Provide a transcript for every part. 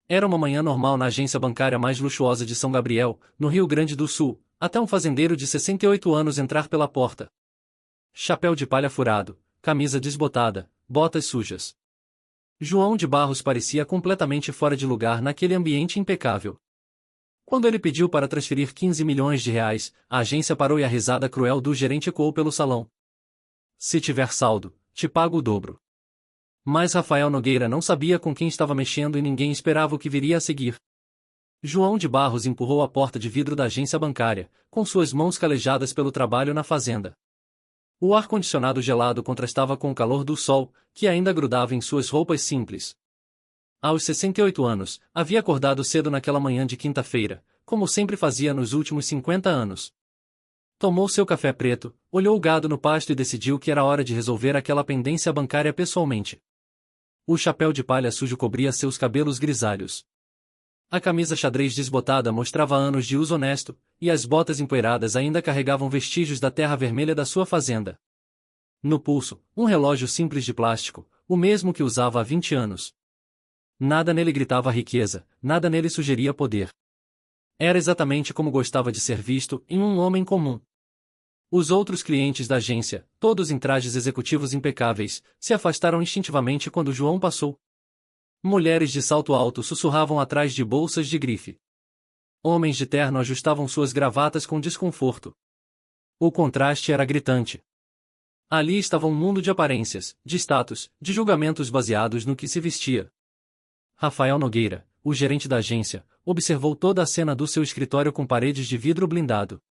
Era uma manhã normal na agência bancária mais luxuosa de São Gabriel, no Rio Grande do Sul, até um fazendeiro de 68 anos entrar pela porta. Chapéu de palha furado, camisa desbotada, botas sujas. João de Barros parecia completamente fora de lugar naquele ambiente impecável. Quando ele pediu para transferir 15 milhões de reais, a agência parou e a risada cruel do gerente ecoou pelo salão. Se tiver saldo, te pago o dobro. Mas Rafael Nogueira não sabia com quem estava mexendo e ninguém esperava o que viria a seguir. João de Barros empurrou a porta de vidro da agência bancária, com suas mãos calejadas pelo trabalho na fazenda. O ar-condicionado gelado contrastava com o calor do sol, que ainda grudava em suas roupas simples. Aos 68 anos, havia acordado cedo naquela manhã de quinta-feira, como sempre fazia nos últimos 50 anos. Tomou seu café preto, olhou o gado no pasto e decidiu que era hora de resolver aquela pendência bancária pessoalmente. O chapéu de palha sujo cobria seus cabelos grisalhos. A camisa xadrez desbotada mostrava anos de uso honesto, e as botas empoeiradas ainda carregavam vestígios da terra vermelha da sua fazenda. No pulso, um relógio simples de plástico, o mesmo que usava há 20 anos. Nada nele gritava riqueza, nada nele sugeria poder. Era exatamente como gostava de ser visto, em um homem comum. Os outros clientes da agência, todos em trajes executivos impecáveis, se afastaram instintivamente quando João passou. Mulheres de salto alto sussurravam atrás de bolsas de grife. Homens de terno ajustavam suas gravatas com desconforto. O contraste era gritante. Ali estava um mundo de aparências, de status, de julgamentos baseados no que se vestia. Rafael Nogueira, o gerente da agência, observou toda a cena do seu escritório com paredes de vidro blindado.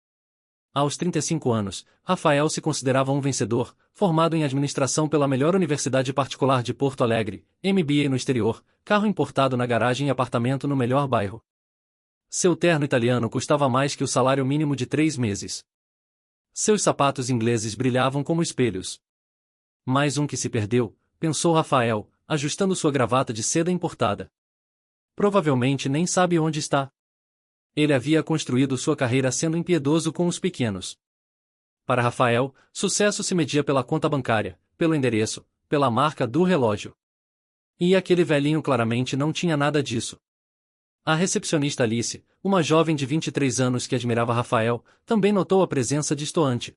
Aos 35 anos, Rafael se considerava um vencedor, formado em administração pela melhor universidade particular de Porto Alegre, MBA no exterior, carro importado na garagem e apartamento no melhor bairro. Seu terno italiano custava mais que o salário mínimo de 3 meses. Seus sapatos ingleses brilhavam como espelhos. Mais um que se perdeu, pensou Rafael, ajustando sua gravata de seda importada. Provavelmente nem sabe onde está. Ele havia construído sua carreira sendo impiedoso com os pequenos. Para Rafael, sucesso se media pela conta bancária, pelo endereço, pela marca do relógio. E aquele velhinho claramente não tinha nada disso. A recepcionista Alice, uma jovem de 23 anos que admirava Rafael, também notou a presença destoante.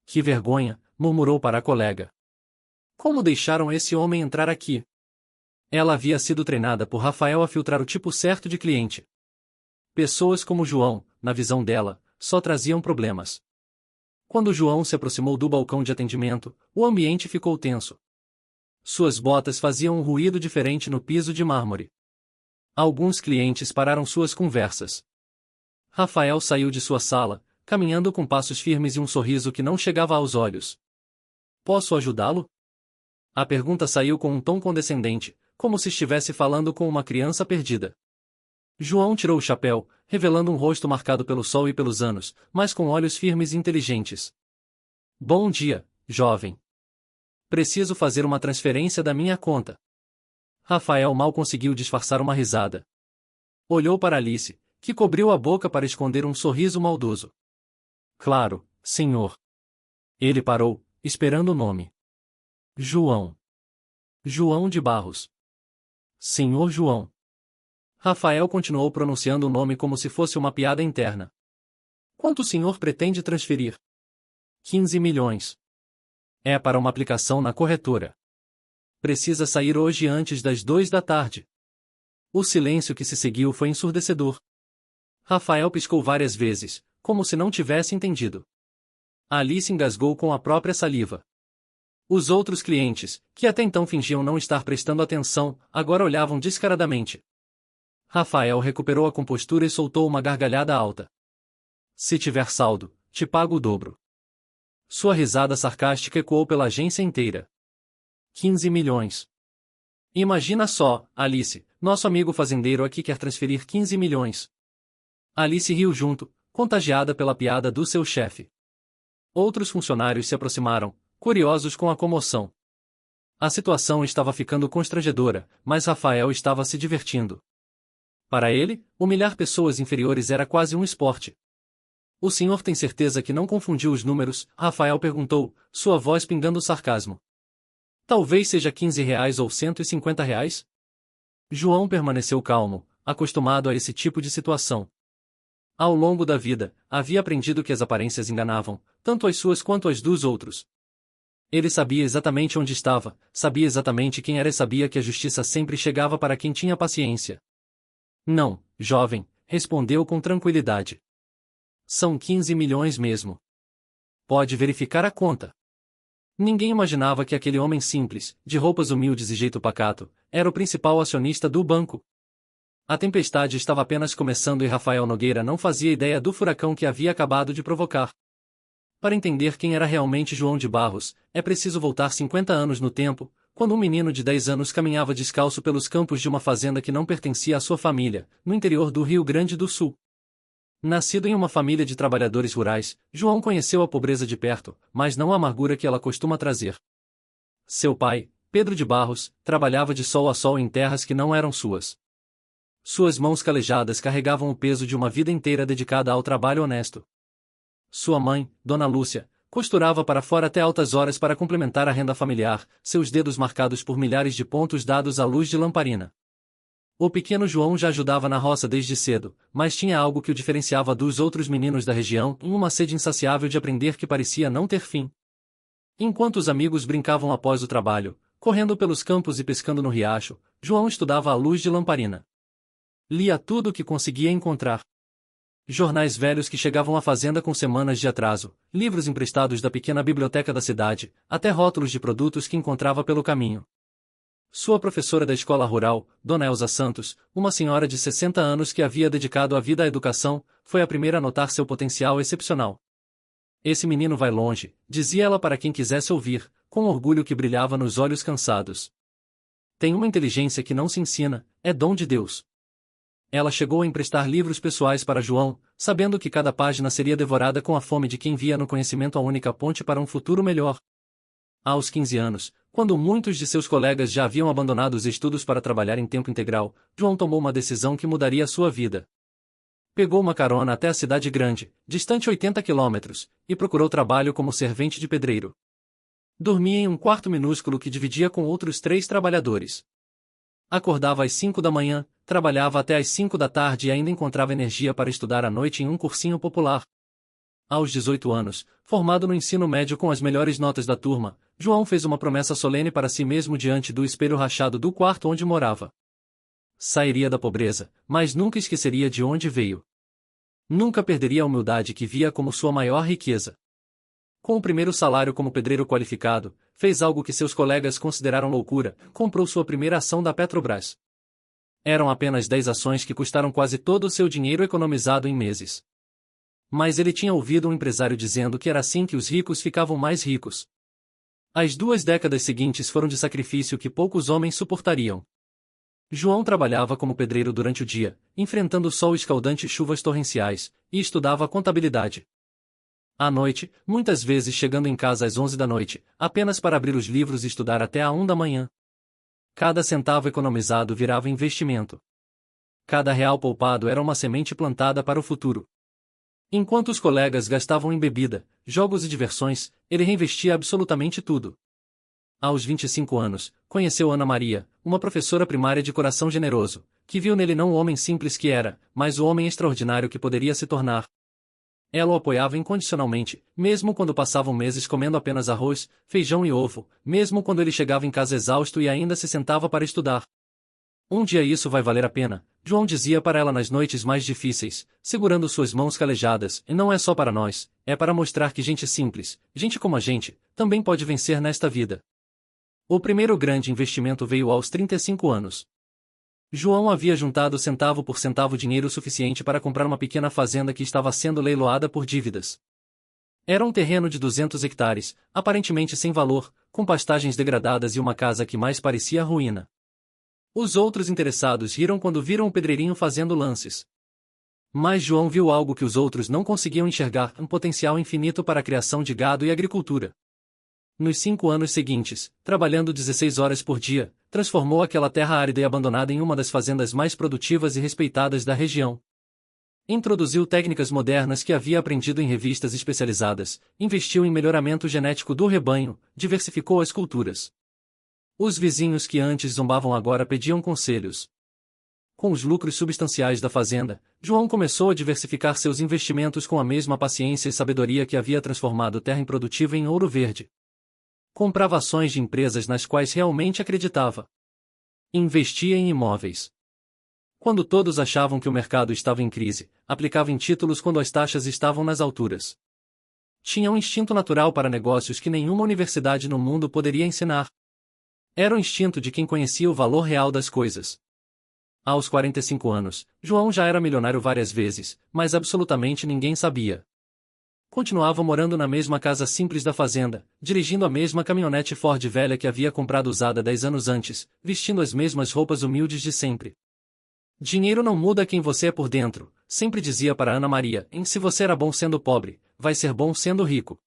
Que vergonha, murmurou para a colega. Como deixaram esse homem entrar aqui? Ela havia sido treinada por Rafael a filtrar o tipo certo de cliente. Pessoas como João, na visão dela, só traziam problemas. Quando João se aproximou do balcão de atendimento, o ambiente ficou tenso. Suas botas faziam um ruído diferente no piso de mármore. Alguns clientes pararam suas conversas. Rafael saiu de sua sala, caminhando com passos firmes e um sorriso que não chegava aos olhos. Posso ajudá-lo? A pergunta saiu com um tom condescendente, como se estivesse falando com uma criança perdida. João tirou o chapéu, revelando um rosto marcado pelo sol e pelos anos, mas com olhos firmes e inteligentes. Bom dia, jovem. Preciso fazer uma transferência da minha conta. Rafael mal conseguiu disfarçar uma risada. Olhou para Alice, que cobriu a boca para esconder um sorriso maldoso. Claro, senhor. Ele parou, esperando o nome. João. João de Barros. Senhor João. Rafael continuou pronunciando o nome como se fosse uma piada interna. Quanto o senhor pretende transferir? 15 milhões. É para uma aplicação na corretora. Precisa sair hoje antes das 2 da tarde. O silêncio que se seguiu foi ensurdecedor. Rafael piscou várias vezes, como se não tivesse entendido. Alice engasgou com a própria saliva. Os outros clientes, que até então fingiam não estar prestando atenção, agora olhavam descaradamente. Rafael recuperou a compostura e soltou uma gargalhada alta. Se tiver saldo, te pago o dobro. Sua risada sarcástica ecoou pela agência inteira. 15 milhões. Imagina só, Alice, nosso amigo fazendeiro aqui quer transferir 15 milhões. Alice riu junto, contagiada pela piada do seu chefe. Outros funcionários se aproximaram, curiosos com a comoção. A situação estava ficando constrangedora, mas Rafael estava se divertindo. Para ele, humilhar pessoas inferiores era quase um esporte. O senhor tem certeza que não confundiu os números? Rafael perguntou, sua voz pingando sarcasmo. Talvez seja 15 reais ou 150 reais? João permaneceu calmo, acostumado a esse tipo de situação. Ao longo da vida, havia aprendido que as aparências enganavam, tanto as suas quanto as dos outros. Ele sabia exatamente onde estava, sabia exatamente quem era e sabia que a justiça sempre chegava para quem tinha paciência. Não, jovem, respondeu com tranquilidade. São 15 milhões mesmo. Pode verificar a conta. Ninguém imaginava que aquele homem simples, de roupas humildes e jeito pacato, era o principal acionista do banco. A tempestade estava apenas começando e Rafael Nogueira não fazia ideia do furacão que havia acabado de provocar. Para entender quem era realmente João de Barros, é preciso voltar 50 anos no tempo, quando um menino de 10 anos caminhava descalço pelos campos de uma fazenda que não pertencia à sua família, no interior do Rio Grande do Sul. Nascido em uma família de trabalhadores rurais, João conheceu a pobreza de perto, mas não a amargura que ela costuma trazer. Seu pai, Pedro de Barros, trabalhava de sol a sol em terras que não eram suas. Suas mãos calejadas carregavam o peso de uma vida inteira dedicada ao trabalho honesto. Sua mãe, Dona Lúcia, costurava para fora até altas horas para complementar a renda familiar, seus dedos marcados por milhares de pontos dados à luz de lamparina. O pequeno João já ajudava na roça desde cedo, mas tinha algo que o diferenciava dos outros meninos da região, uma sede insaciável de aprender que parecia não ter fim. Enquanto os amigos brincavam após o trabalho, correndo pelos campos e pescando no riacho, João estudava à luz de lamparina. Lia tudo o que conseguia encontrar. Jornais velhos que chegavam à fazenda com semanas de atraso, livros emprestados da pequena biblioteca da cidade, até rótulos de produtos que encontrava pelo caminho. Sua professora da escola rural, Dona Elza Santos, uma senhora de 60 anos que havia dedicado a vida à educação, foi a primeira a notar seu potencial excepcional. Esse menino vai longe, dizia ela para quem quisesse ouvir, com orgulho que brilhava nos olhos cansados. Tem uma inteligência que não se ensina, é dom de Deus. Ela chegou a emprestar livros pessoais para João, sabendo que cada página seria devorada com a fome de quem via no conhecimento a única ponte para um futuro melhor. Aos 15 anos, quando muitos de seus colegas já haviam abandonado os estudos para trabalhar em tempo integral, João tomou uma decisão que mudaria sua vida. Pegou uma carona até a cidade grande, distante 80 quilômetros, e procurou trabalho como servente de pedreiro. Dormia em um quarto minúsculo que dividia com outros 3 trabalhadores. Acordava às 5 da manhã, trabalhava até às 5 da tarde e ainda encontrava energia para estudar à noite em um cursinho popular. Aos 18 anos, formado no ensino médio com as melhores notas da turma, João fez uma promessa solene para si mesmo diante do espelho rachado do quarto onde morava. Sairia da pobreza, mas nunca esqueceria de onde veio. Nunca perderia a humildade que via como sua maior riqueza. Com o primeiro salário como pedreiro qualificado, fez algo que seus colegas consideraram loucura, comprou sua primeira ação da Petrobras. Eram apenas 10 ações que custaram quase todo o seu dinheiro economizado em meses. Mas ele tinha ouvido um empresário dizendo que era assim que os ricos ficavam mais ricos. As 2 décadas seguintes foram de sacrifício que poucos homens suportariam. João trabalhava como pedreiro durante o dia, enfrentando sol escaldante e chuvas torrenciais, e estudava contabilidade. À noite, muitas vezes chegando em casa às 11 da noite, apenas para abrir os livros e estudar até à 1 da manhã. Cada centavo economizado virava investimento. Cada real poupado era uma semente plantada para o futuro. Enquanto os colegas gastavam em bebida, jogos e diversões, ele reinvestia absolutamente tudo. Aos 25 anos, conheceu Ana Maria, uma professora primária de coração generoso, que viu nele não o homem simples que era, mas o homem extraordinário que poderia se tornar. Ela o apoiava incondicionalmente, mesmo quando passavam meses comendo apenas arroz, feijão e ovo, mesmo quando ele chegava em casa exausto e ainda se sentava para estudar. Um dia isso vai valer a pena, João dizia para ela nas noites mais difíceis, segurando suas mãos calejadas, e não é só para nós, é para mostrar que gente simples, gente como a gente, também pode vencer nesta vida. O primeiro grande investimento veio aos 35 anos. João havia juntado centavo por centavo dinheiro suficiente para comprar uma pequena fazenda que estava sendo leiloada por dívidas. Era um terreno de 200 hectares, aparentemente sem valor, com pastagens degradadas e uma casa que mais parecia ruína. Os outros interessados riram quando viram o pedreirinho fazendo lances. Mas João viu algo que os outros não conseguiam enxergar, um potencial infinito para a criação de gado e agricultura. Nos 5 anos seguintes, trabalhando 16 horas por dia, transformou aquela terra árida e abandonada em uma das fazendas mais produtivas e respeitadas da região. Introduziu técnicas modernas que havia aprendido em revistas especializadas, investiu em melhoramento genético do rebanho, diversificou as culturas. Os vizinhos que antes zombavam agora pediam conselhos. Com os lucros substanciais da fazenda, João começou a diversificar seus investimentos com a mesma paciência e sabedoria que havia transformado terra improdutiva em ouro verde. Comprava ações de empresas nas quais realmente acreditava. Investia em imóveis. Quando todos achavam que o mercado estava em crise, aplicava em títulos quando as taxas estavam nas alturas. Tinha um instinto natural para negócios que nenhuma universidade no mundo poderia ensinar. Era o instinto de quem conhecia o valor real das coisas. Aos 45 anos, João já era milionário várias vezes, mas absolutamente ninguém sabia. Continuava morando na mesma casa simples da fazenda, dirigindo a mesma caminhonete Ford velha que havia comprado usada 10 anos antes, vestindo as mesmas roupas humildes de sempre. Dinheiro não muda quem você é por dentro, sempre dizia para Ana Maria, se você era bom sendo pobre, vai ser bom sendo rico.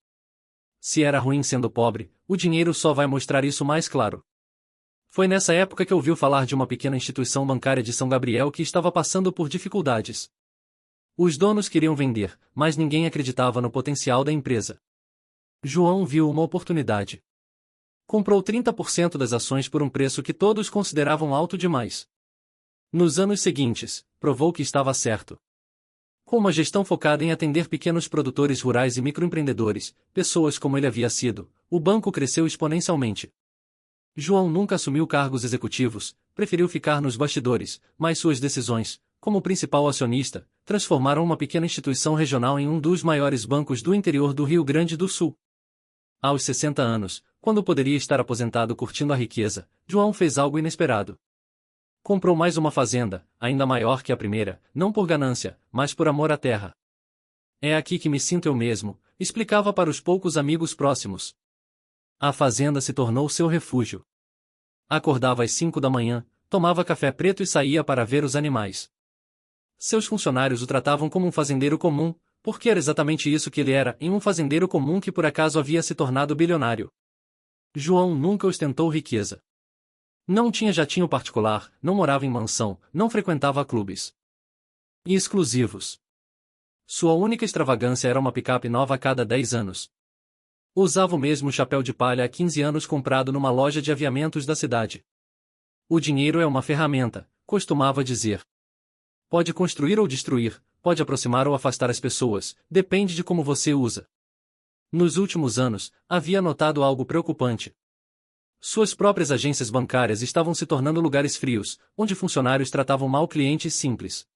Se era ruim sendo pobre, o dinheiro só vai mostrar isso mais claro. Foi nessa época que ouviu falar de uma pequena instituição bancária de São Gabriel que estava passando por dificuldades. Os donos queriam vender, mas ninguém acreditava no potencial da empresa. João viu uma oportunidade. Comprou 30% das ações por um preço que todos consideravam alto demais. Nos anos seguintes, provou que estava certo. Com uma gestão focada em atender pequenos produtores rurais e microempreendedores, pessoas como ele havia sido, o banco cresceu exponencialmente. João nunca assumiu cargos executivos, preferiu ficar nos bastidores, mas suas decisões, como principal acionista, transformaram uma pequena instituição regional em um dos maiores bancos do interior do Rio Grande do Sul. Aos 60 anos, quando poderia estar aposentado curtindo a riqueza, João fez algo inesperado. Comprou mais uma fazenda, ainda maior que a primeira, não por ganância, mas por amor à terra. É aqui que me sinto eu mesmo, explicava para os poucos amigos próximos. A fazenda se tornou seu refúgio. Acordava às 5 da manhã, tomava café preto e saía para ver os animais. Seus funcionários o tratavam como um fazendeiro comum, porque era exatamente isso que ele era, um fazendeiro comum que por acaso havia se tornado bilionário. João nunca ostentou riqueza. Não tinha jatinho particular, não morava em mansão, não frequentava clubes exclusivos. Sua única extravagância era uma picape nova a cada 10 anos. Usava o mesmo chapéu de palha há 15 anos comprado numa loja de aviamentos da cidade. O dinheiro é uma ferramenta, costumava dizer. Pode construir ou destruir, pode aproximar ou afastar as pessoas, depende de como você usa. Nos últimos anos, havia notado algo preocupante. Suas próprias agências bancárias estavam se tornando lugares frios, onde funcionários tratavam mal clientes simples.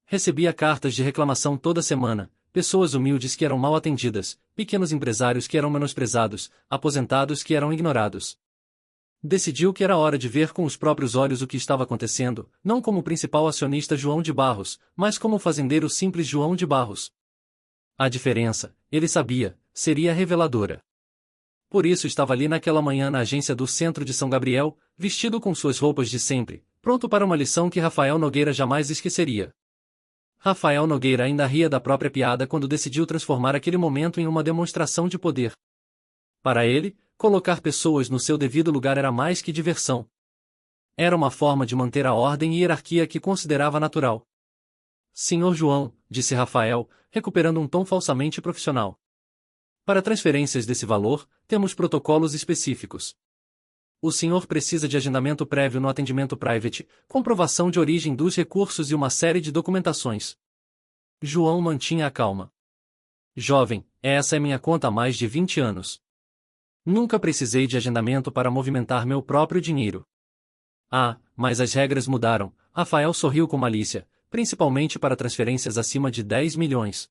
Recebia cartas de reclamação toda semana, pessoas humildes que eram mal atendidas, pequenos empresários que eram menosprezados, aposentados que eram ignorados. Decidiu que era hora de ver com os próprios olhos o que estava acontecendo, não como o principal acionista João de Barros, mas como o fazendeiro simples João de Barros. A diferença, ele sabia, seria reveladora. Por isso estava ali naquela manhã na agência do centro de São Gabriel, vestido com suas roupas de sempre, pronto para uma lição que Rafael Nogueira jamais esqueceria. Rafael Nogueira ainda ria da própria piada quando decidiu transformar aquele momento em uma demonstração de poder. Para ele, colocar pessoas no seu devido lugar era mais que diversão. Era uma forma de manter a ordem e hierarquia que considerava natural. Senhor João, disse Rafael, recuperando um tom falsamente profissional. Para transferências desse valor, temos protocolos específicos. O senhor precisa de agendamento prévio no atendimento private, comprovação de origem dos recursos e uma série de documentações. João mantinha a calma. Jovem, essa é minha conta há mais de 20 anos. Nunca precisei de agendamento para movimentar meu próprio dinheiro. Ah, mas as regras mudaram, Rafael sorriu com malícia, principalmente para transferências acima de 10 milhões.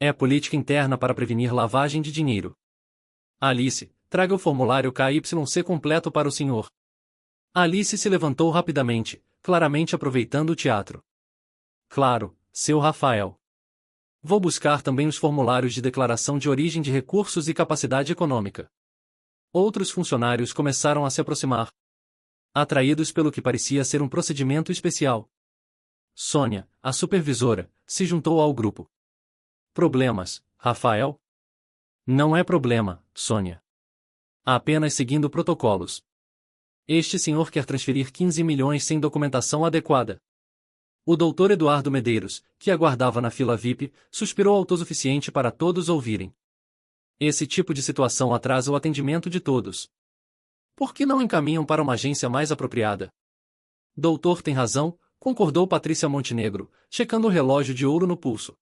É política interna para prevenir lavagem de dinheiro. Alice, traga o formulário KYC completo para o senhor. Alice se levantou rapidamente, claramente aproveitando o teatro. Claro, seu Rafael. Vou buscar também os formulários de declaração de origem de recursos e capacidade econômica. Outros funcionários começaram a se aproximar, atraídos pelo que parecia ser um procedimento especial. Sônia, a supervisora, se juntou ao grupo. Problemas, Rafael? Não é problema, Sônia. Apenas seguindo protocolos. Este senhor quer transferir 15 milhões sem documentação adequada. O doutor Eduardo Medeiros, que aguardava na fila VIP, suspirou autossuficiente para todos ouvirem. Esse tipo de situação atrasa o atendimento de todos. Por que não encaminham para uma agência mais apropriada? Doutor tem razão, concordou Patrícia Montenegro, checando o relógio de ouro no pulso.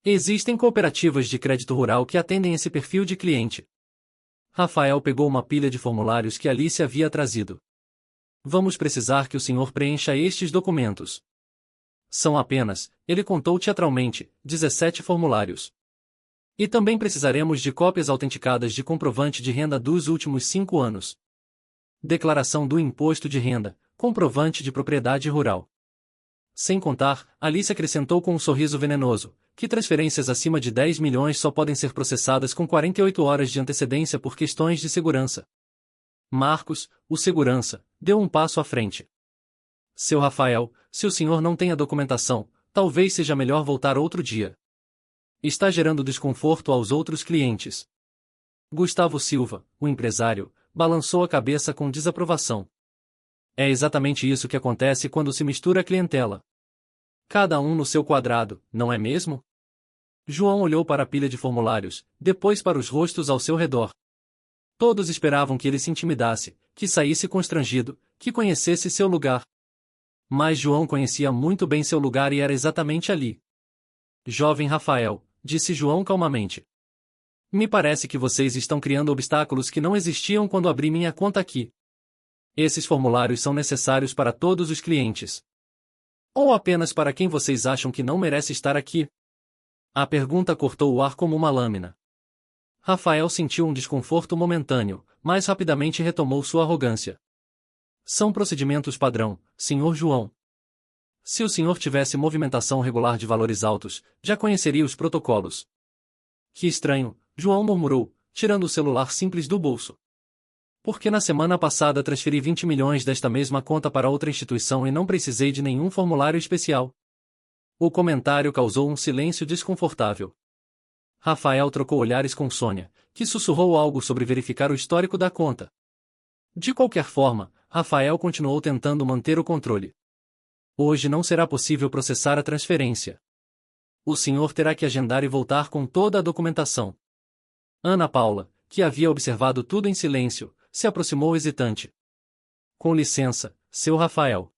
Existem cooperativas de crédito rural que atendem esse perfil de cliente. Rafael pegou uma pilha de formulários que Alice havia trazido. Vamos precisar que o senhor preencha estes documentos. São apenas, ele contou teatralmente, 17 formulários. E também precisaremos de cópias autenticadas de comprovante de renda dos últimos 5 anos. Declaração do imposto de renda, comprovante de propriedade rural. Sem contar, Alice acrescentou com um sorriso venenoso, que transferências acima de 10 milhões só podem ser processadas com 48 horas de antecedência por questões de segurança. Marcos, o segurança, deu um passo à frente. Seu Rafael, se o senhor não tem a documentação, talvez seja melhor voltar outro dia. Está gerando desconforto aos outros clientes. Gustavo Silva, o empresário, balançou a cabeça com desaprovação. É exatamente isso que acontece quando se mistura a clientela. Cada um no seu quadrado, não é mesmo? João olhou para a pilha de formulários, depois para os rostos ao seu redor. Todos esperavam que ele se intimidasse, que saísse constrangido, que conhecesse seu lugar. Mas João conhecia muito bem seu lugar e era exatamente ali. Jovem Rafael, disse João calmamente. Me parece que vocês estão criando obstáculos que não existiam quando abri minha conta aqui. Esses formulários são necessários para todos os clientes. Ou apenas para quem vocês acham que não merece estar aqui? A pergunta cortou o ar como uma lâmina. Rafael sentiu um desconforto momentâneo, mas rapidamente retomou sua arrogância. São procedimentos padrão, Sr. João. Se o senhor tivesse movimentação regular de valores altos, já conheceria os protocolos. Que estranho, João murmurou, tirando o celular simples do bolso. Porque na semana passada transferi 20 milhões desta mesma conta para outra instituição e não precisei de nenhum formulário especial. O comentário causou um silêncio desconfortável. Rafael trocou olhares com Sônia, que sussurrou algo sobre verificar o histórico da conta. De qualquer forma, Rafael continuou tentando manter o controle. Hoje não será possível processar a transferência. O senhor terá que agendar e voltar com toda a documentação. Ana Paula, que havia observado tudo em silêncio, se aproximou hesitante. Com licença, seu Rafael.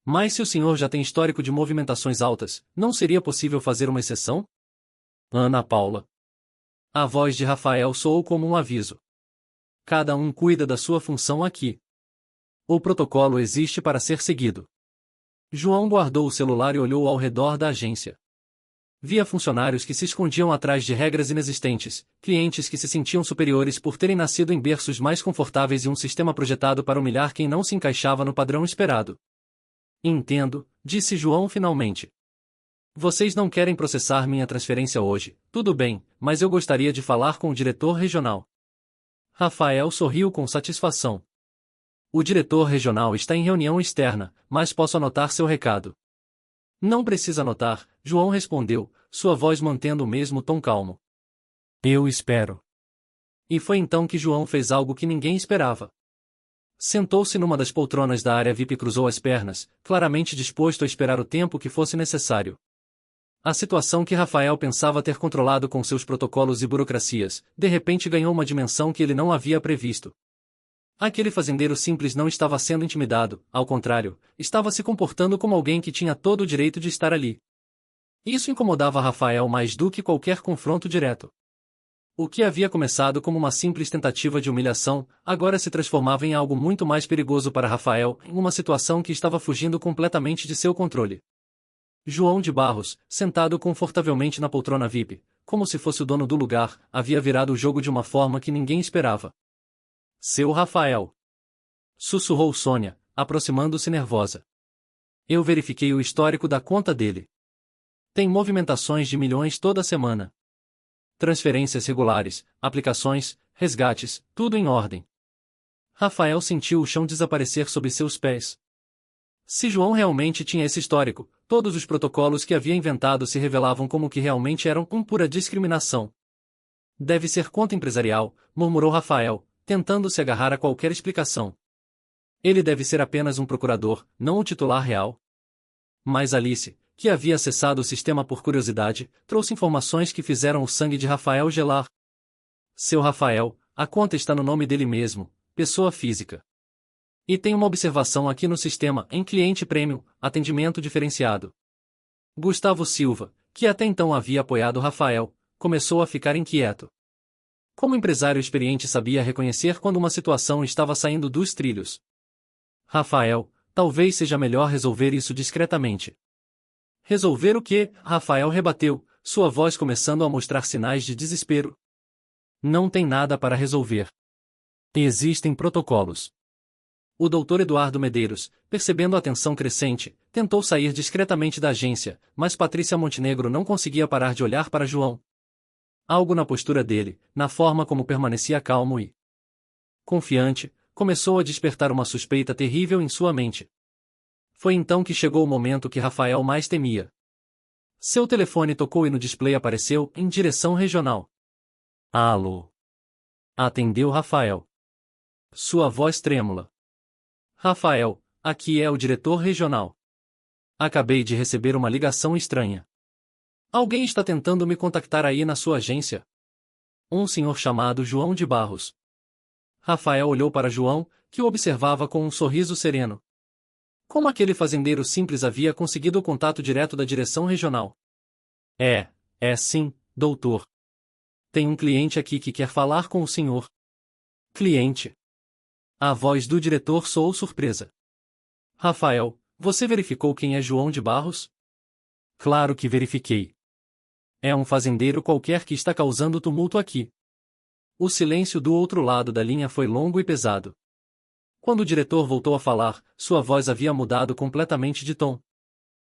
Mas se o senhor já tem histórico de movimentações altas, não seria possível fazer uma exceção? Ana Paula. A voz de Rafael soou como um aviso. Cada um cuida da sua função aqui. O protocolo existe para ser seguido. João guardou o celular e olhou ao redor da agência. Via funcionários que se escondiam atrás de regras inexistentes, clientes que se sentiam superiores por terem nascido em berços mais confortáveis e um sistema projetado para humilhar quem não se encaixava no padrão esperado. Entendo, disse João finalmente. Vocês não querem processar minha transferência hoje, tudo bem, mas eu gostaria de falar com o diretor regional. Rafael sorriu com satisfação. O diretor regional está em reunião externa, mas posso anotar seu recado. Não precisa anotar, João respondeu, sua voz mantendo o mesmo tom calmo. Eu espero. E foi então que João fez algo que ninguém esperava. Sentou-se numa das poltronas da área VIP e cruzou as pernas, claramente disposto a esperar o tempo que fosse necessário. A situação que Rafael pensava ter controlado com seus protocolos e burocracias, de repente ganhou uma dimensão que ele não havia previsto. Aquele fazendeiro simples não estava sendo intimidado, ao contrário, estava se comportando como alguém que tinha todo o direito de estar ali. Isso incomodava Rafael mais do que qualquer confronto direto. O que havia começado como uma simples tentativa de humilhação, agora se transformava em algo muito mais perigoso para Rafael, em uma situação que estava fugindo completamente de seu controle. João de Barros, sentado confortavelmente na poltrona VIP, como se fosse o dono do lugar, havia virado o jogo de uma forma que ninguém esperava. Seu Rafael. Sussurrou Sônia, aproximando-se nervosa. Eu verifiquei o histórico da conta dele. Tem movimentações de milhões toda semana. Transferências regulares, aplicações, resgates, tudo em ordem. Rafael sentiu o chão desaparecer sob seus pés. Se João realmente tinha esse histórico, todos os protocolos que havia inventado se revelavam como que realmente eram pura discriminação. Deve ser conta empresarial, murmurou Rafael, tentando se agarrar a qualquer explicação. Ele deve ser apenas um procurador, não o titular real. Mas Alice, que havia acessado o sistema por curiosidade, trouxe informações que fizeram o sangue de Rafael gelar. Seu Rafael, a conta está no nome dele mesmo, pessoa física. E tem uma observação aqui no sistema, em cliente premium, atendimento diferenciado. Gustavo Silva, que até então havia apoiado Rafael, começou a ficar inquieto. Como empresário experiente sabia reconhecer quando uma situação estava saindo dos trilhos. Rafael, talvez seja melhor resolver isso discretamente. Resolver o quê? Rafael rebateu, sua voz começando a mostrar sinais de desespero. Não tem nada para resolver. Existem protocolos. O Dr. Eduardo Medeiros, percebendo a tensão crescente, tentou sair discretamente da agência, mas Patrícia Montenegro não conseguia parar de olhar para João. Algo na postura dele, na forma como permanecia calmo e confiante, começou a despertar uma suspeita terrível em sua mente. Foi então que chegou o momento que Rafael mais temia. Seu telefone tocou e no display apareceu, em direção regional. Alô? Atendeu Rafael. Sua voz trêmula. Rafael, aqui é o diretor regional. Acabei de receber uma ligação estranha. Alguém está tentando me contactar aí na sua agência. Um senhor chamado João de Barros. Rafael olhou para João, que o observava com um sorriso sereno. Como aquele fazendeiro simples havia conseguido o contato direto da direção regional? É sim, doutor. Tem um cliente aqui que quer falar com o senhor. Cliente. A voz do diretor soou surpresa. Rafael, você verificou quem é João de Barros? Claro que verifiquei. É um fazendeiro qualquer que está causando tumulto aqui. O silêncio do outro lado da linha foi longo e pesado. Quando o diretor voltou a falar, sua voz havia mudado completamente de tom.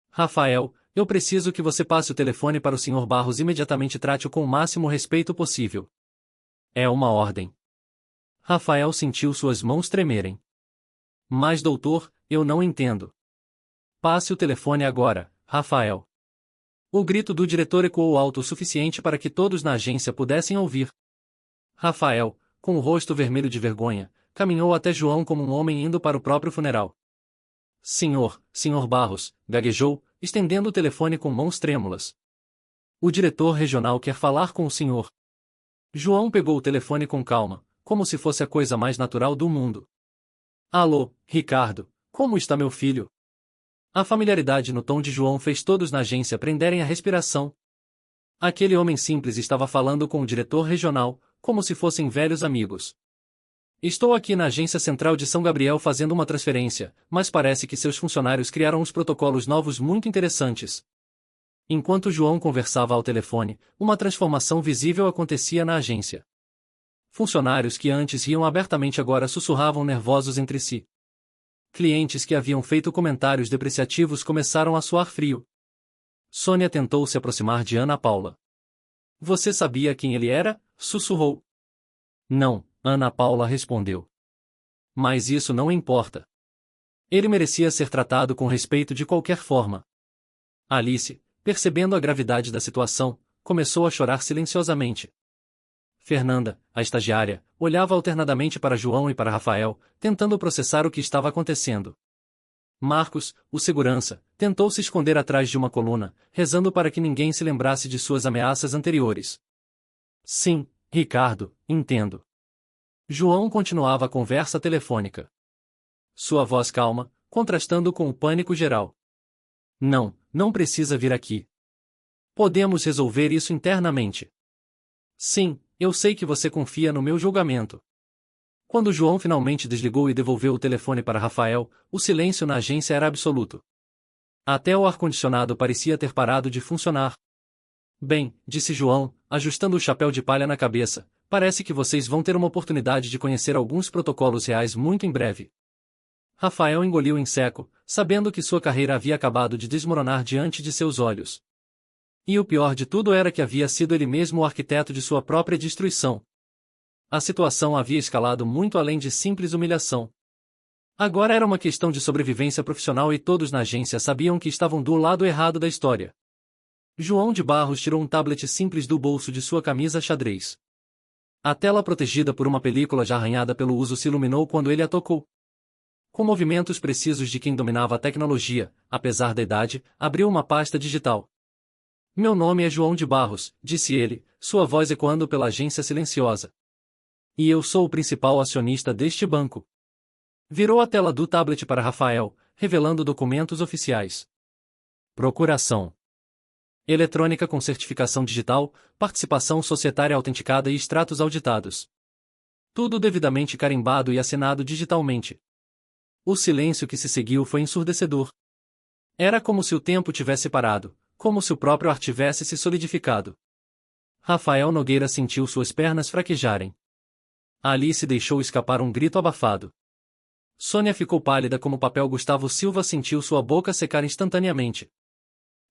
Rafael, eu preciso que você passe o telefone para o Sr. Barros imediatamente e trate-o com o máximo respeito possível. É uma ordem. Rafael sentiu suas mãos tremerem. Mas doutor, eu não entendo. Passe o telefone agora, Rafael. O grito do diretor ecoou alto o suficiente para que todos na agência pudessem ouvir. Rafael, com o rosto vermelho de vergonha, caminhou até João como um homem indo para o próprio funeral. Senhor Barros, gaguejou, estendendo o telefone com mãos trêmulas. O diretor regional quer falar com o senhor. João pegou o telefone com calma, como se fosse a coisa mais natural do mundo. Alô, Ricardo, como está meu filho? A familiaridade no tom de João fez todos na agência prenderem a respiração. Aquele homem simples estava falando com o diretor regional, como se fossem velhos amigos. Estou aqui na agência central de São Gabriel fazendo uma transferência, mas parece que seus funcionários criaram uns protocolos novos muito interessantes. Enquanto João conversava ao telefone, uma transformação visível acontecia na agência. Funcionários que antes riam abertamente agora sussurravam nervosos entre si. Clientes que haviam feito comentários depreciativos começaram a suar frio. Sônia tentou se aproximar de Ana Paula. Você sabia quem ele era? Sussurrou. Não, Ana Paula respondeu. Mas isso não importa. Ele merecia ser tratado com respeito de qualquer forma. Alice, percebendo a gravidade da situação, começou a chorar silenciosamente. Fernanda, a estagiária, olhava alternadamente para João e para Rafael, tentando processar o que estava acontecendo. Marcos, o segurança, tentou se esconder atrás de uma coluna, rezando para que ninguém se lembrasse de suas ameaças anteriores. Sim, Ricardo, entendo. João continuava a conversa telefônica. Sua voz calma, contrastando com o pânico geral. Não precisa vir aqui. Podemos resolver isso internamente. Sim, eu sei que você confia no meu julgamento. Quando João finalmente desligou e devolveu o telefone para Rafael, o silêncio na agência era absoluto. Até o ar-condicionado parecia ter parado de funcionar. Bem, disse João, ajustando o chapéu de palha na cabeça, parece que vocês vão ter uma oportunidade de conhecer alguns protocolos reais muito em breve. Rafael engoliu em seco, sabendo que sua carreira havia acabado de desmoronar diante de seus olhos. E o pior de tudo era que havia sido ele mesmo o arquiteto de sua própria destruição. A situação havia escalado muito além de simples humilhação. Agora era uma questão de sobrevivência profissional e todos na agência sabiam que estavam do lado errado da história. João de Barros tirou um tablet simples do bolso de sua camisa xadrez. A tela protegida por uma película já arranhada pelo uso se iluminou quando ele a tocou. Com movimentos precisos de quem dominava a tecnologia, apesar da idade, abriu uma pasta digital. Meu nome é João de Barros, disse ele, sua voz ecoando pela agência silenciosa. E eu sou o principal acionista deste banco. Virou a tela do tablet para Rafael, revelando documentos oficiais. Procuração eletrônica com certificação digital, participação societária autenticada e extratos auditados. Tudo devidamente carimbado e assinado digitalmente. O silêncio que se seguiu foi ensurdecedor. Era como se o tempo tivesse parado, como se o próprio ar tivesse se solidificado. Rafael Nogueira sentiu suas pernas fraquejarem. Alice deixou escapar um grito abafado. Sônia ficou pálida como papel. Gustavo Silva sentiu sua boca secar instantaneamente.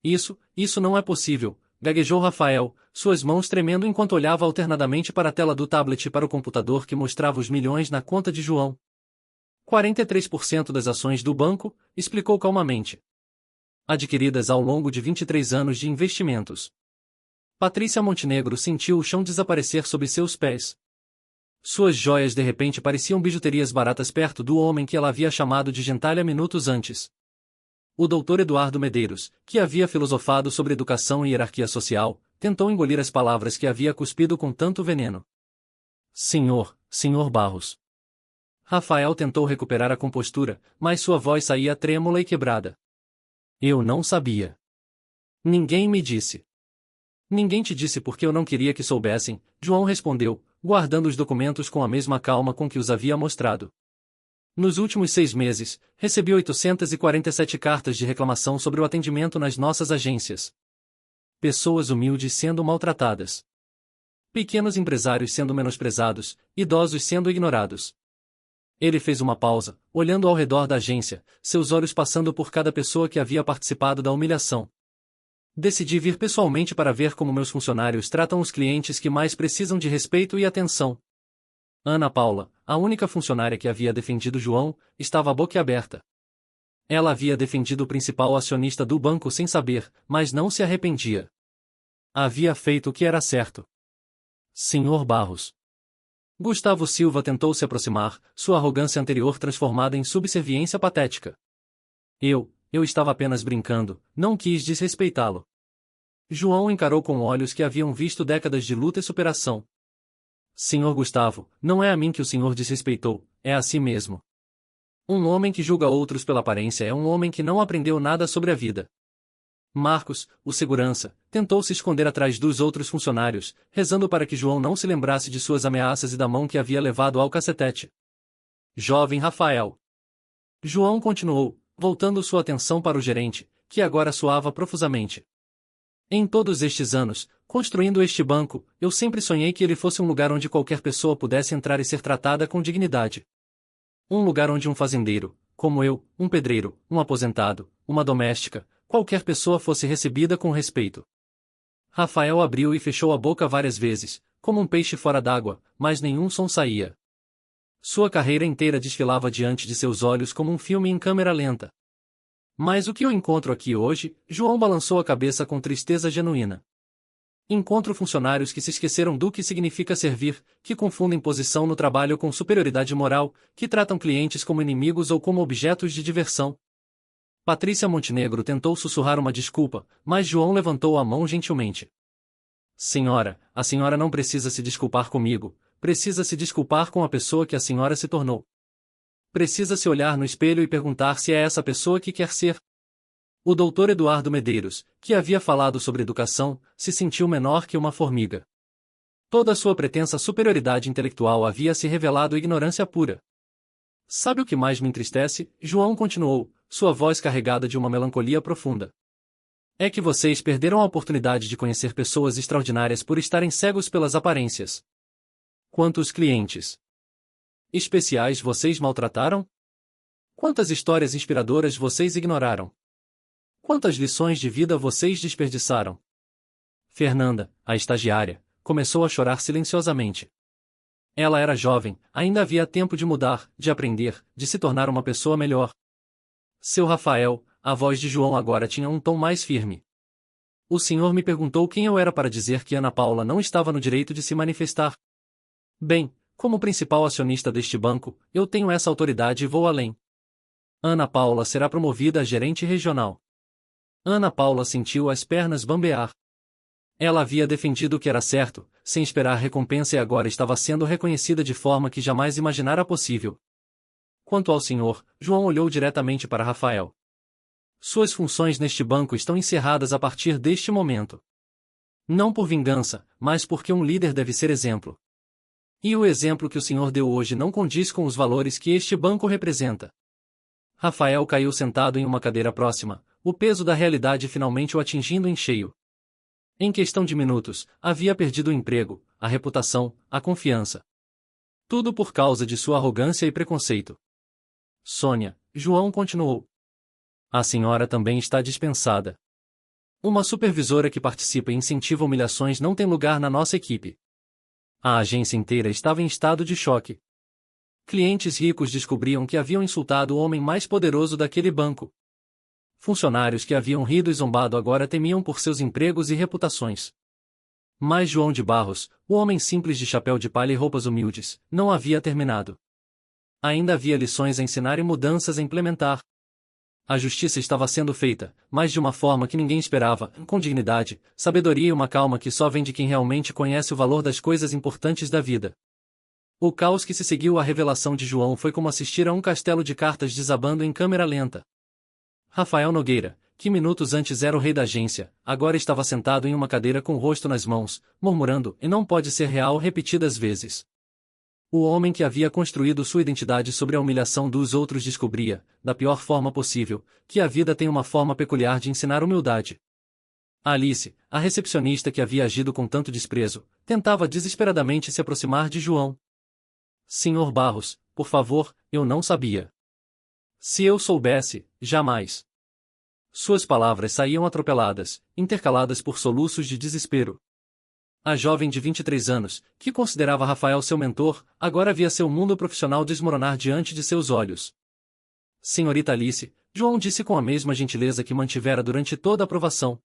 Isso não é possível, gaguejou Rafael, suas mãos tremendo enquanto olhava alternadamente para a tela do tablet e para o computador que mostrava os milhões na conta de João. 43% das ações do banco, explicou calmamente. Adquiridas ao longo de 23 anos de investimentos. Patrícia Montenegro sentiu o chão desaparecer sob seus pés. Suas joias de repente pareciam bijuterias baratas perto do homem que ela havia chamado de gentalha minutos antes. O doutor Eduardo Medeiros, que havia filosofado sobre educação e hierarquia social, tentou engolir as palavras que havia cuspido com tanto veneno. Senhor Barros. Rafael tentou recuperar a compostura, mas sua voz saía trêmula e quebrada. Eu não sabia. Ninguém me disse. Ninguém te disse porque eu não queria que soubessem, João respondeu, guardando os documentos com a mesma calma com que os havia mostrado. Nos últimos 6 meses, recebi 847 cartas de reclamação sobre o atendimento nas nossas agências. Pessoas humildes sendo maltratadas. Pequenos empresários sendo menosprezados, idosos sendo ignorados. Ele fez uma pausa, olhando ao redor da agência, seus olhos passando por cada pessoa que havia participado da humilhação. Decidi vir pessoalmente para ver como meus funcionários tratam os clientes que mais precisam de respeito e atenção. Ana Paula, a única funcionária que havia defendido João, estava boquiaberta. Ela havia defendido o principal acionista do banco sem saber, mas não se arrependia. Havia feito o que era certo. Senhor Barros. Gustavo Silva tentou se aproximar, sua arrogância anterior transformada em subserviência patética. Eu estava apenas brincando, não quis desrespeitá-lo. João encarou com olhos que haviam visto décadas de luta e superação. Senhor Gustavo, não é a mim que o senhor desrespeitou, é a si mesmo. Um homem que julga outros pela aparência é um homem que não aprendeu nada sobre a vida. Marcos, o segurança, tentou se esconder atrás dos outros funcionários, rezando para que João não se lembrasse de suas ameaças e da mão que havia levado ao cacetete. Jovem Rafael. João continuou, voltando sua atenção para o gerente, que agora suava profusamente. Em todos estes anos, construindo este banco, eu sempre sonhei que ele fosse um lugar onde qualquer pessoa pudesse entrar e ser tratada com dignidade. Um lugar onde um fazendeiro, como eu, um pedreiro, um aposentado, uma doméstica, qualquer pessoa fosse recebida com respeito. Rafael abriu e fechou a boca várias vezes, como um peixe fora d'água, mas nenhum som saía. Sua carreira inteira desfilava diante de seus olhos como um filme em câmera lenta. Mas o que eu encontro aqui hoje? João balançou a cabeça com tristeza genuína. Encontro funcionários que se esqueceram do que significa servir, que confundem posição no trabalho com superioridade moral, que tratam clientes como inimigos ou como objetos de diversão. Patrícia Montenegro tentou sussurrar uma desculpa, mas João levantou a mão gentilmente. Senhora, a senhora não precisa se desculpar comigo, precisa se desculpar com a pessoa que a senhora se tornou. Precisa se olhar no espelho e perguntar se é essa pessoa que quer ser. O doutor Eduardo Medeiros, que havia falado sobre educação, se sentiu menor que uma formiga. Toda a sua pretensa superioridade intelectual havia se revelado ignorância pura. Sabe o que mais me entristece? João continuou, sua voz carregada de uma melancolia profunda. É que vocês perderam a oportunidade de conhecer pessoas extraordinárias por estarem cegos pelas aparências. Quantos clientes especiais vocês maltrataram? Quantas histórias inspiradoras vocês ignoraram? Quantas lições de vida vocês desperdiçaram? Fernanda, a estagiária, começou a chorar silenciosamente. Ela era jovem, ainda havia tempo de mudar, de aprender, de se tornar uma pessoa melhor. Seu Rafael, a voz de João agora tinha um tom mais firme. O senhor me perguntou quem eu era para dizer que Ana Paula não estava no direito de se manifestar. Bem, como principal acionista deste banco, eu tenho essa autoridade e vou além. Ana Paula será promovida a gerente regional. Ana Paula sentiu as pernas bambear. Ela havia defendido o que era certo, sem esperar recompensa e agora estava sendo reconhecida de forma que jamais imaginara possível. Quanto ao senhor, João olhou diretamente para Rafael. Suas funções neste banco estão encerradas a partir deste momento. Não por vingança, mas porque um líder deve ser exemplo. E o exemplo que o senhor deu hoje não condiz com os valores que este banco representa. Rafael caiu sentado em uma cadeira próxima, o peso da realidade finalmente o atingindo em cheio. Em questão de minutos, havia perdido o emprego, a reputação, a confiança. Tudo por causa de sua arrogância e preconceito. Sônia, João continuou. A senhora também está dispensada. Uma supervisora que participa e incentiva humilhações não tem lugar na nossa equipe. A agência inteira estava em estado de choque. Clientes ricos descobriam que haviam insultado o homem mais poderoso daquele banco. Funcionários que haviam rido e zombado agora temiam por seus empregos e reputações. Mas João de Barros, o homem simples de chapéu de palha e roupas humildes, não havia terminado. Ainda havia lições a ensinar e mudanças a implementar. A justiça estava sendo feita, mas de uma forma que ninguém esperava, com dignidade, sabedoria e uma calma que só vem de quem realmente conhece o valor das coisas importantes da vida. O caos que se seguiu à revelação de João foi como assistir a um castelo de cartas desabando em câmera lenta. Rafael Nogueira, que minutos antes era o rei da agência, agora estava sentado em uma cadeira com o rosto nas mãos, murmurando, e não pode ser real repetidas vezes. O homem que havia construído sua identidade sobre a humilhação dos outros descobria, da pior forma possível, que a vida tem uma forma peculiar de ensinar humildade. Alice, a recepcionista que havia agido com tanto desprezo, tentava desesperadamente se aproximar de João. Senhor Barros, por favor, eu não sabia. Se eu soubesse, jamais. Suas palavras saíam atropeladas, intercaladas por soluços de desespero. A jovem de 23 anos, que considerava Rafael seu mentor, agora via seu mundo profissional desmoronar diante de seus olhos. Senhorita Alice, João disse com a mesma gentileza que mantivera durante toda a aprovação.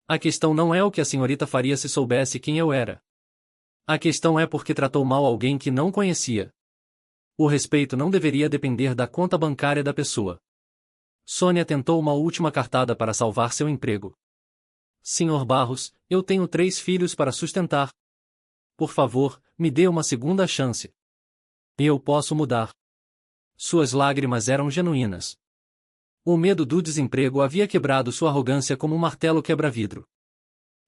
A questão não é o que a senhorita faria se soubesse quem eu era. A questão é porque tratou mal alguém que não conhecia. O respeito não deveria depender da conta bancária da pessoa. Sônia tentou uma última cartada para salvar seu emprego. Senhor Barros, eu tenho 3 filhos para sustentar. Por favor, me dê uma segunda chance. Eu posso mudar. Suas lágrimas eram genuínas. O medo do desemprego havia quebrado sua arrogância como um martelo quebra-vidro.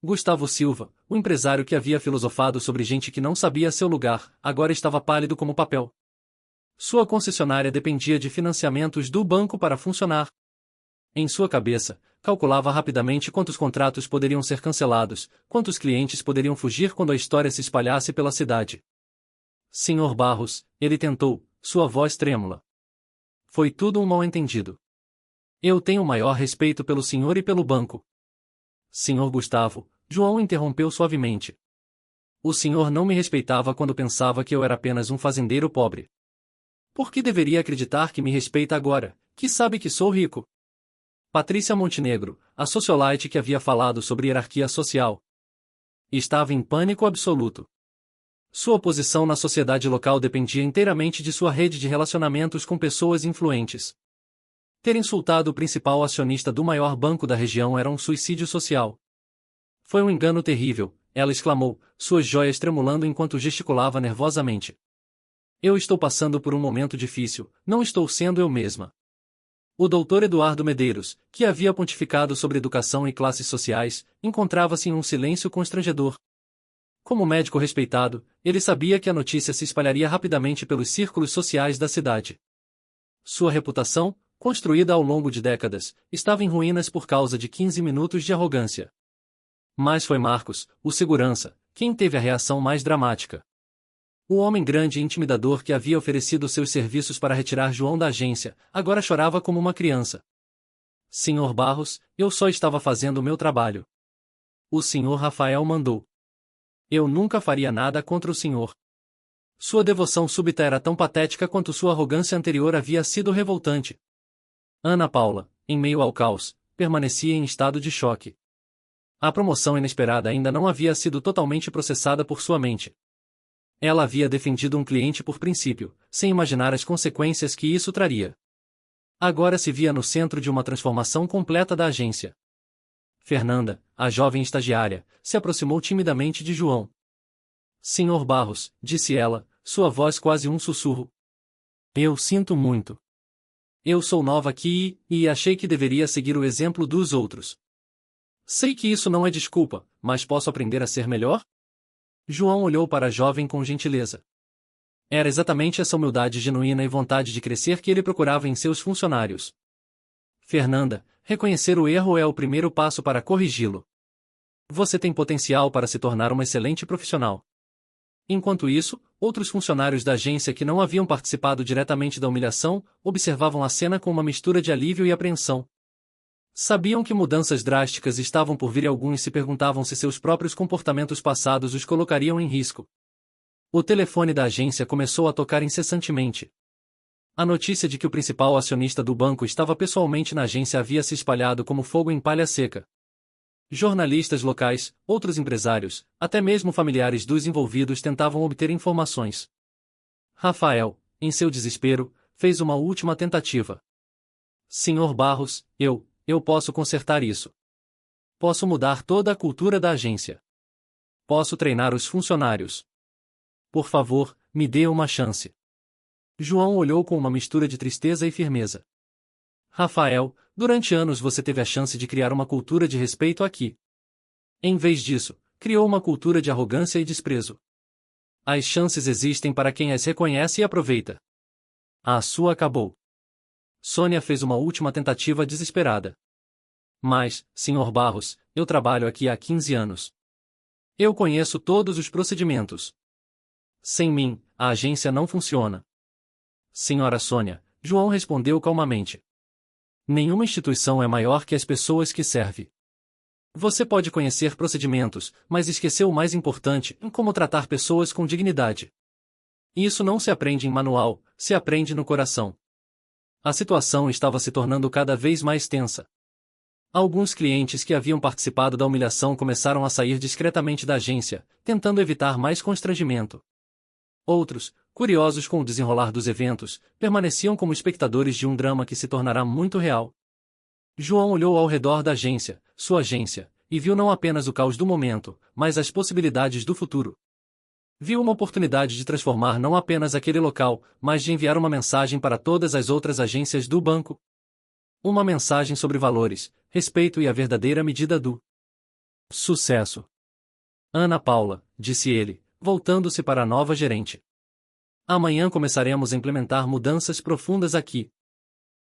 Gustavo Silva, o empresário que havia filosofado sobre gente que não sabia seu lugar, agora estava pálido como papel. Sua concessionária dependia de financiamentos do banco para funcionar. Em sua cabeça, calculava rapidamente quantos contratos poderiam ser cancelados, quantos clientes poderiam fugir quando a história se espalhasse pela cidade. Senhor Barros, ele tentou, sua voz trêmula. Foi tudo um mal-entendido. Eu tenho o maior respeito pelo senhor e pelo banco. Senhor Gustavo, João interrompeu suavemente. O senhor não me respeitava quando pensava que eu era apenas um fazendeiro pobre. Por que deveria acreditar que me respeita agora, que sabe que sou rico? Patrícia Montenegro, a sociolite que havia falado sobre hierarquia social, estava em pânico absoluto. Sua posição na sociedade local dependia inteiramente de sua rede de relacionamentos com pessoas influentes. Ter insultado o principal acionista do maior banco da região era um suicídio social. Foi um engano terrível, ela exclamou, suas joias tremulando enquanto gesticulava nervosamente. Eu estou passando por um momento difícil, não estou sendo eu mesma. O doutor Eduardo Medeiros, que havia pontificado sobre educação e classes sociais, encontrava-se em um silêncio constrangedor. Como médico respeitado, ele sabia que a notícia se espalharia rapidamente pelos círculos sociais da cidade. Sua reputação, construída ao longo de décadas, estava em ruínas por causa de 15 minutos de arrogância. Mas foi Marcos, o segurança, quem teve a reação mais dramática. O homem grande e intimidador que havia oferecido seus serviços para retirar João da agência, agora chorava como uma criança. Senhor Barros, eu só estava fazendo o meu trabalho. O senhor Rafael mandou. Eu nunca faria nada contra o senhor. Sua devoção súbita era tão patética quanto sua arrogância anterior havia sido revoltante. Ana Paula, em meio ao caos, permanecia em estado de choque. A promoção inesperada ainda não havia sido totalmente processada por sua mente. Ela havia defendido um cliente por princípio, sem imaginar as consequências que isso traria. Agora se via no centro de uma transformação completa da agência. Fernanda, a jovem estagiária, se aproximou timidamente de João. Senhor Barros, disse ela, sua voz quase um sussurro. Eu sinto muito. Eu sou nova aqui e achei que deveria seguir o exemplo dos outros. Sei que isso não é desculpa, mas posso aprender a ser melhor? João olhou para a jovem com gentileza. Era exatamente essa humildade genuína e vontade de crescer que ele procurava em seus funcionários. Fernanda, reconhecer o erro é o primeiro passo para corrigi-lo. Você tem potencial para se tornar uma excelente profissional. Enquanto isso, outros funcionários da agência que não haviam participado diretamente da humilhação, observavam a cena com uma mistura de alívio e apreensão. Sabiam que mudanças drásticas estavam por vir e alguns se perguntavam se seus próprios comportamentos passados os colocariam em risco. O telefone da agência começou a tocar incessantemente. A notícia de que o principal acionista do banco estava pessoalmente na agência havia se espalhado como fogo em palha seca. Jornalistas locais, outros empresários, até mesmo familiares dos envolvidos tentavam obter informações. Rafael, em seu desespero, fez uma última tentativa. Senhor Barros, eu posso consertar isso. Posso mudar toda a cultura da agência. Posso treinar os funcionários. Por favor, me dê uma chance. João olhou com uma mistura de tristeza e firmeza. Rafael, durante anos você teve a chance de criar uma cultura de respeito aqui. Em vez disso, criou uma cultura de arrogância e desprezo. As chances existem para quem as reconhece e aproveita. A sua acabou. Sônia fez uma última tentativa desesperada. Mas, Sr. Barros, eu trabalho aqui há 15 anos. Eu conheço todos os procedimentos. Sem mim, a agência não funciona. Senhora Sônia, João respondeu calmamente. Nenhuma instituição é maior que as pessoas que serve. Você pode conhecer procedimentos, mas esqueceu o mais importante, em como tratar pessoas com dignidade. Isso não se aprende em manual, se aprende no coração. A situação estava se tornando cada vez mais tensa. Alguns clientes que haviam participado da humilhação começaram a sair discretamente da agência, tentando evitar mais constrangimento. Outros, curiosos com o desenrolar dos eventos, permaneciam como espectadores de um drama que se tornará muito real. João olhou ao redor da agência, sua agência, e viu não apenas o caos do momento, mas as possibilidades do futuro. Viu uma oportunidade de transformar não apenas aquele local, mas de enviar uma mensagem para todas as outras agências do banco. Uma mensagem sobre valores, respeito e a verdadeira medida do sucesso. Ana Paula, disse ele, voltando-se para a nova gerente. Amanhã começaremos a implementar mudanças profundas aqui.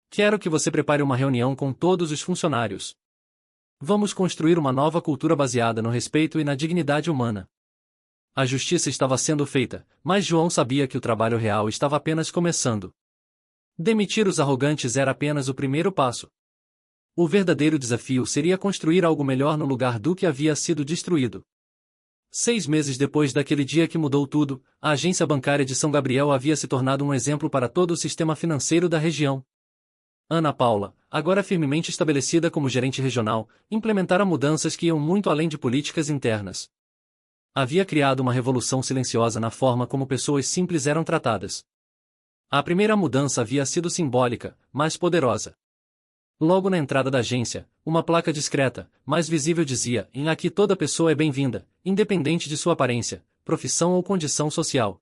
Quero que você prepare uma reunião com todos os funcionários. Vamos construir uma nova cultura baseada no respeito e na dignidade humana. A justiça estava sendo feita, mas João sabia que o trabalho real estava apenas começando. Demitir os arrogantes era apenas o primeiro passo. O verdadeiro desafio seria construir algo melhor no lugar do que havia sido destruído. 6 meses depois daquele dia que mudou tudo, a agência bancária de São Gabriel havia se tornado um exemplo para todo o sistema financeiro da região. Ana Paula, agora firmemente estabelecida como gerente regional, implementara mudanças que iam muito além de políticas internas. Havia criado uma revolução silenciosa na forma como pessoas simples eram tratadas. A primeira mudança havia sido simbólica, mas poderosa. Logo na entrada da agência, uma placa discreta, mas visível dizia: "Em aqui toda pessoa é bem-vinda, independente de sua aparência, profissão ou condição social."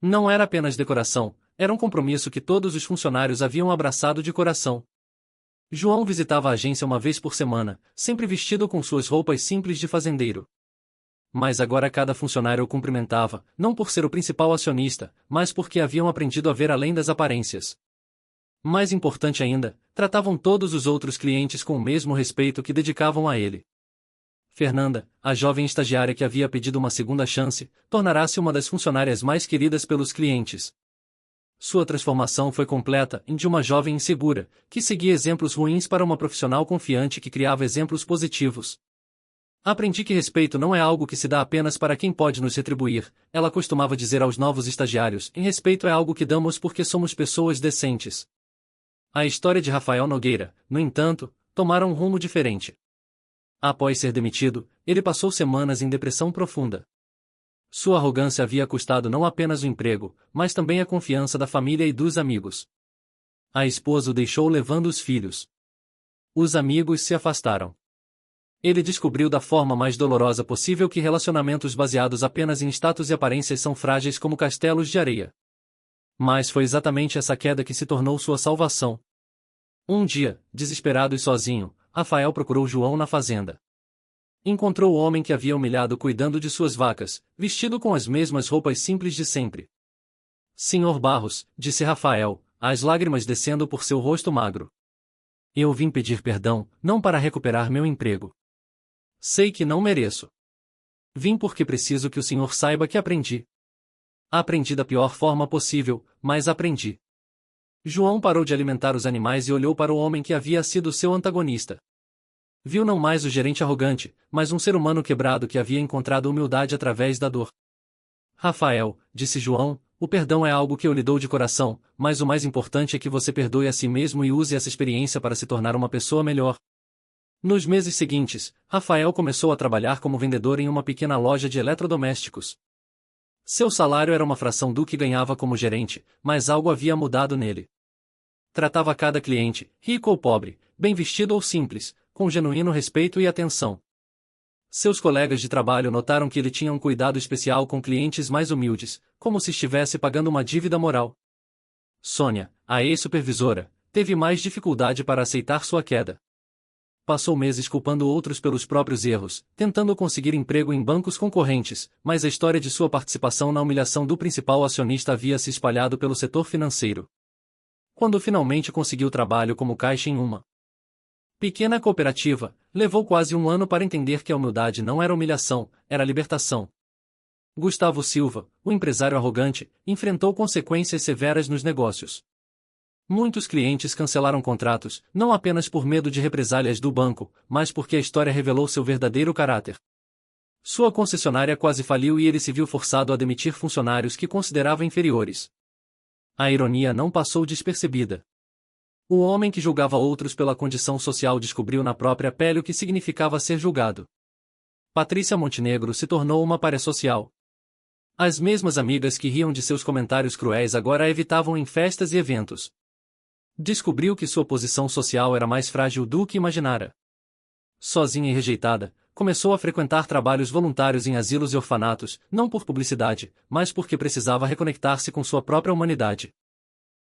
Não era apenas decoração, era um compromisso que todos os funcionários haviam abraçado de coração. João visitava a agência uma vez por semana, sempre vestido com suas roupas simples de fazendeiro. Mas agora cada funcionário o cumprimentava, não por ser o principal acionista, mas porque haviam aprendido a ver além das aparências. Mais importante ainda, tratavam todos os outros clientes com o mesmo respeito que dedicavam a ele. Fernanda, a jovem estagiária que havia pedido uma segunda chance, tornará-se uma das funcionárias mais queridas pelos clientes. Sua transformação foi completa em de uma jovem insegura, que seguia exemplos ruins para uma profissional confiante que criava exemplos positivos. Aprendi que respeito não é algo que se dá apenas para quem pode nos retribuir, ela costumava dizer aos novos estagiários, em respeito é algo que damos porque somos pessoas decentes. A história de Rafael Nogueira, no entanto, tomara um rumo diferente. Após ser demitido, ele passou semanas em depressão profunda. Sua arrogância havia custado não apenas o emprego, mas também a confiança da família e dos amigos. A esposa o deixou levando os filhos. Os amigos se afastaram. Ele descobriu da forma mais dolorosa possível que relacionamentos baseados apenas em status e aparências são frágeis como castelos de areia. Mas foi exatamente essa queda que se tornou sua salvação. Um dia, desesperado e sozinho, Rafael procurou João na fazenda. Encontrou o homem que havia humilhado cuidando de suas vacas, vestido com as mesmas roupas simples de sempre. Senhor Barros, disse Rafael, as lágrimas descendo por seu rosto magro. Eu vim pedir perdão, não para recuperar meu emprego. Sei que não mereço. Vim porque preciso que o senhor saiba que aprendi. Aprendi da pior forma possível, mas aprendi. João parou de alimentar os animais e olhou para o homem que havia sido seu antagonista. Viu não mais o gerente arrogante, mas um ser humano quebrado que havia encontrado humildade através da dor. Rafael, disse João, o perdão é algo que eu lhe dou de coração, mas o mais importante é que você perdoe a si mesmo e use essa experiência para se tornar uma pessoa melhor. Nos meses seguintes, Rafael começou a trabalhar como vendedor em uma pequena loja de eletrodomésticos. Seu salário era uma fração do que ganhava como gerente, mas algo havia mudado nele. Tratava cada cliente, rico ou pobre, bem vestido ou simples, com genuíno respeito e atenção. Seus colegas de trabalho notaram que ele tinha um cuidado especial com clientes mais humildes, como se estivesse pagando uma dívida moral. Sônia, a ex-supervisora, teve mais dificuldade para aceitar sua queda. Passou meses culpando outros pelos próprios erros, tentando conseguir emprego em bancos concorrentes, mas a história de sua participação na humilhação do principal acionista havia se espalhado pelo setor financeiro. Quando finalmente conseguiu trabalho como caixa em uma pequena cooperativa, levou quase um ano para entender que a humildade não era humilhação, era libertação. Gustavo Silva, o empresário arrogante, enfrentou consequências severas nos negócios. Muitos clientes cancelaram contratos, não apenas por medo de represálias do banco, mas porque a história revelou seu verdadeiro caráter. Sua concessionária quase faliu e ele se viu forçado a demitir funcionários que considerava inferiores. A ironia não passou despercebida. O homem que julgava outros pela condição social descobriu na própria pele o que significava ser julgado. Patrícia Montenegro se tornou uma pária social. As mesmas amigas que riam de seus comentários cruéis agora a evitavam em festas e eventos. Descobriu que sua posição social era mais frágil do que imaginara. Sozinha e rejeitada, começou a frequentar trabalhos voluntários em asilos e orfanatos, não por publicidade, mas porque precisava reconectar-se com sua própria humanidade.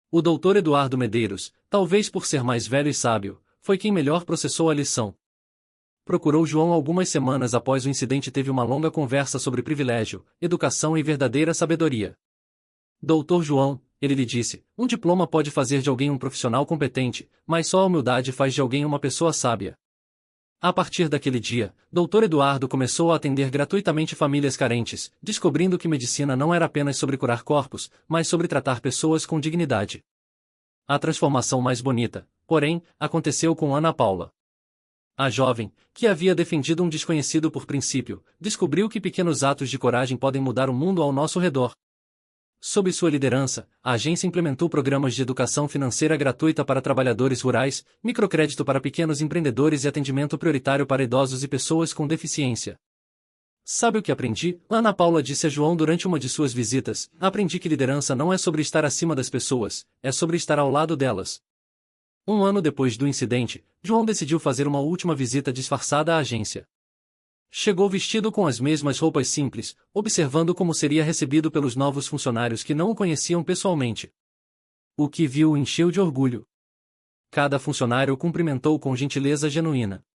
O doutor Eduardo Medeiros, talvez por ser mais velho e sábio, foi quem melhor processou a lição. Procurou João algumas semanas após o incidente e teve uma longa conversa sobre privilégio, educação e verdadeira sabedoria. Doutor João, ele lhe disse, um diploma pode fazer de alguém um profissional competente, mas só a humildade faz de alguém uma pessoa sábia. A partir daquele dia, Dr. Eduardo começou a atender gratuitamente famílias carentes, descobrindo que medicina não era apenas sobre curar corpos, mas sobre tratar pessoas com dignidade. A transformação mais bonita, porém, aconteceu com Ana Paula. A jovem, que havia defendido um desconhecido por princípio, descobriu que pequenos atos de coragem podem mudar o mundo ao nosso redor. Sob sua liderança, a agência implementou programas de educação financeira gratuita para trabalhadores rurais, microcrédito para pequenos empreendedores e atendimento prioritário para idosos e pessoas com deficiência. Sabe o que aprendi? Ana Paula disse a João durante uma de suas visitas, aprendi que liderança não é sobre estar acima das pessoas, é sobre estar ao lado delas. Um ano depois do incidente, João decidiu fazer uma última visita disfarçada à agência. Chegou vestido com as mesmas roupas simples, observando como seria recebido pelos novos funcionários que não o conheciam pessoalmente. O que viu o encheu de orgulho. Cada funcionário o cumprimentou com gentileza genuína.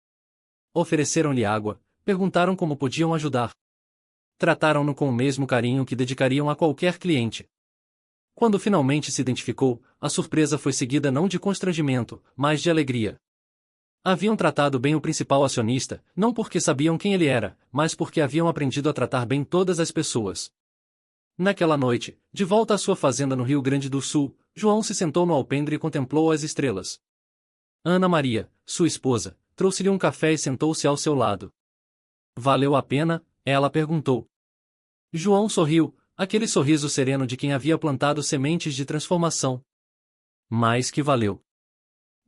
Ofereceram-lhe água, perguntaram como podiam ajudar. Trataram-no com o mesmo carinho que dedicariam a qualquer cliente. Quando finalmente se identificou, a surpresa foi seguida não de constrangimento, mas de alegria. Haviam tratado bem o principal acionista, não porque sabiam quem ele era, mas porque haviam aprendido a tratar bem todas as pessoas. Naquela noite, de volta à sua fazenda no Rio Grande do Sul, João se sentou no alpendre e contemplou as estrelas. Ana Maria, sua esposa, trouxe-lhe um café e sentou-se ao seu lado. Valeu a pena? Ela perguntou. João sorriu, aquele sorriso sereno de quem havia plantado sementes de transformação. Mais que valeu.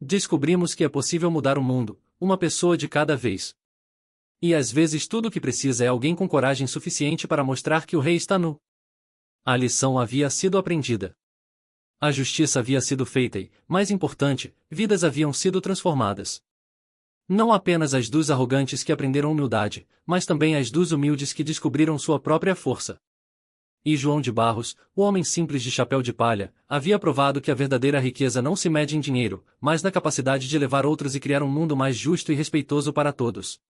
Descobrimos que é possível mudar o mundo, uma pessoa de cada vez. E às vezes tudo o que precisa é alguém com coragem suficiente para mostrar que o rei está nu. A lição havia sido aprendida. A justiça havia sido feita e, mais importante, vidas haviam sido transformadas. Não apenas as dos arrogantes que aprenderam humildade, mas também as dos humildes que descobriram sua própria força. E João de Barros, o homem simples de chapéu de palha, havia provado que a verdadeira riqueza não se mede em dinheiro, mas na capacidade de levar outros e criar um mundo mais justo e respeitoso para todos.